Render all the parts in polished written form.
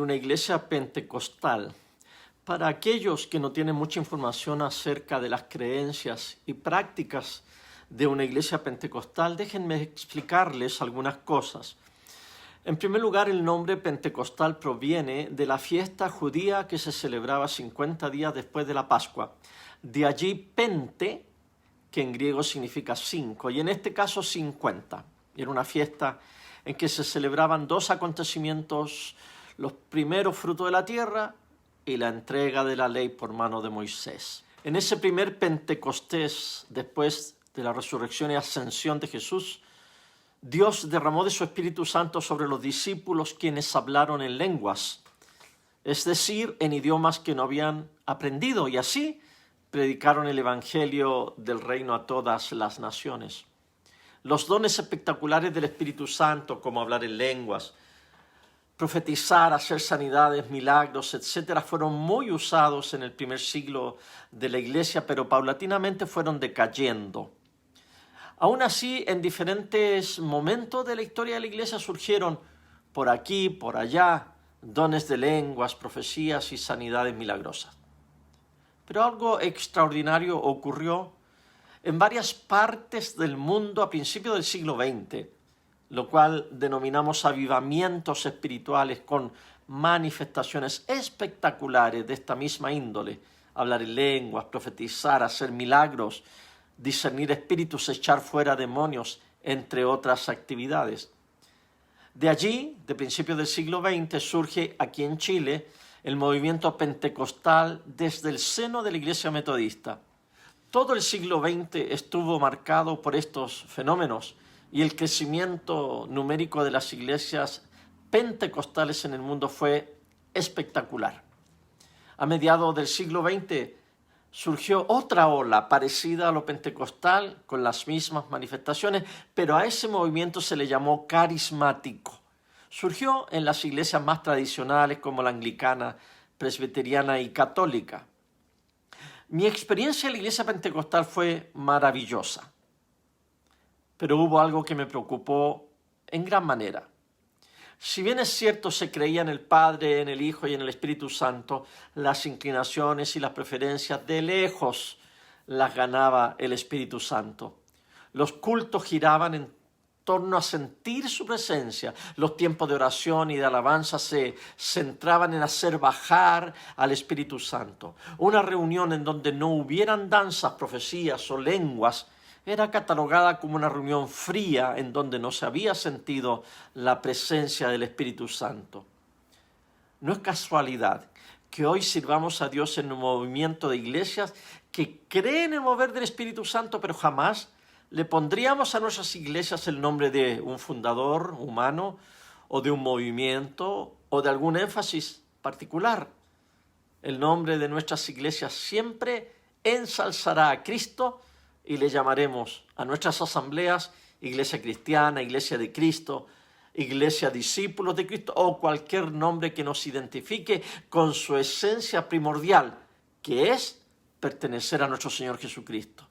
era una iglesia pentecostal. Para aquellos que no tienen mucha información acerca de las creencias y prácticas de una iglesia pentecostal, déjenme explicarles algunas cosas. En primer lugar, el nombre pentecostal proviene de la fiesta judía que se celebraba 50 días después de la Pascua. De allí pente, que en griego significa 5, y en este caso 50. Era una fiesta en que se celebraban dos acontecimientos: los primeros frutos de la tierra y la entrega de la ley por mano de Moisés. En ese primer Pentecostés, después de la resurrección y ascensión de Jesús, Dios derramó de su Espíritu Santo sobre los discípulos, quienes hablaron en lenguas, es decir, en idiomas que no habían aprendido, y así predicaron el Evangelio del reino a todas las naciones. Los dones espectaculares del Espíritu Santo, como hablar en lenguas, profetizar, hacer sanidades, milagros, etcétera, fueron muy usados en el primer siglo de la iglesia, pero paulatinamente fueron decayendo. Aún así, en diferentes momentos de la historia de la iglesia surgieron por aquí, por allá, dones de lenguas, profecías y sanidades milagrosas. Pero algo extraordinario ocurrió en varias partes del mundo a principios del siglo XX, lo cual denominamos avivamientos espirituales, con manifestaciones espectaculares de esta misma índole: hablar en lenguas, profetizar, hacer milagros, discernir espíritus, echar fuera demonios, entre otras actividades. De allí, de principios del siglo XX, surge aquí en Chile el movimiento pentecostal desde el seno de la Iglesia Metodista. Todo el siglo XX estuvo marcado por estos fenómenos, y el crecimiento numérico de las iglesias pentecostales en el mundo fue espectacular. A mediados del siglo XX surgió otra ola parecida a lo pentecostal, con las mismas manifestaciones, pero a ese movimiento se le llamó carismático. Surgió en las iglesias más tradicionales, como la anglicana, presbiteriana y católica. Mi experiencia en la iglesia pentecostal fue maravillosa, pero hubo algo que me preocupó en gran manera. Si bien es cierto, se creía en el Padre, en el Hijo y en el Espíritu Santo, las inclinaciones y las preferencias de lejos las ganaba el Espíritu Santo. Los cultos giraban en torno a sentir su presencia. Los tiempos de oración y de alabanza se centraban en hacer bajar al Espíritu Santo. Una reunión en donde no hubieran danzas, profecías o lenguas era catalogada como una reunión fría, en donde no se había sentido la presencia del Espíritu Santo. No es casualidad que hoy sirvamos a Dios en un movimiento de iglesias que creen en el mover del Espíritu Santo, pero jamás le pondríamos a nuestras iglesias el nombre de un fundador humano, o de un movimiento, o de algún énfasis particular. El nombre de nuestras iglesias siempre ensalzará a Cristo, y le llamaremos a nuestras asambleas Iglesia Cristiana, Iglesia de Cristo, Iglesia Discípulos de Cristo, o cualquier nombre que nos identifique con su esencia primordial, que es pertenecer a nuestro Señor Jesucristo.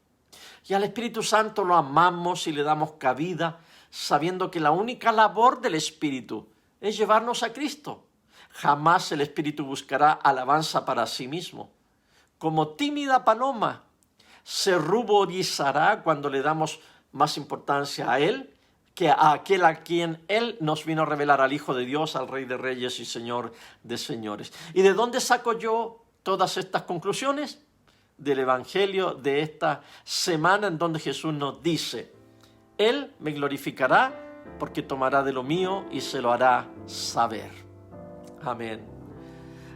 Y al Espíritu Santo lo amamos y le damos cabida, sabiendo que la única labor del Espíritu es llevarnos a Cristo. Jamás el Espíritu buscará alabanza para sí mismo. Como tímida paloma, se ruborizará cuando le damos más importancia a Él que a aquel a quien Él nos vino a revelar, al Hijo de Dios, al Rey de Reyes y Señor de Señores. ¿Y de dónde saco yo todas estas conclusiones? Del Evangelio de esta semana, en donde Jesús nos dice: Él me glorificará porque tomará de lo mío y se lo hará saber. Amén.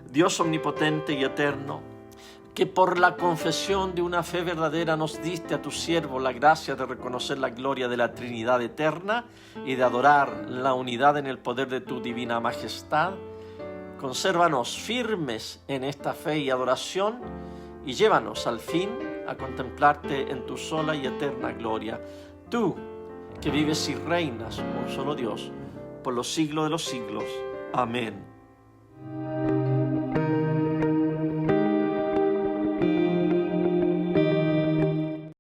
Dios omnipotente y eterno, que por la confesión de una fe verdadera nos diste a tu siervo la gracia de reconocer la gloria de la Trinidad eterna y de adorar la unidad en el poder de tu divina majestad, consérvanos firmes en esta fe y adoración, y llévanos al fin a contemplarte en tu sola y eterna gloria. Tú, que vives y reinas un solo Dios, por los siglos de los siglos. Amén.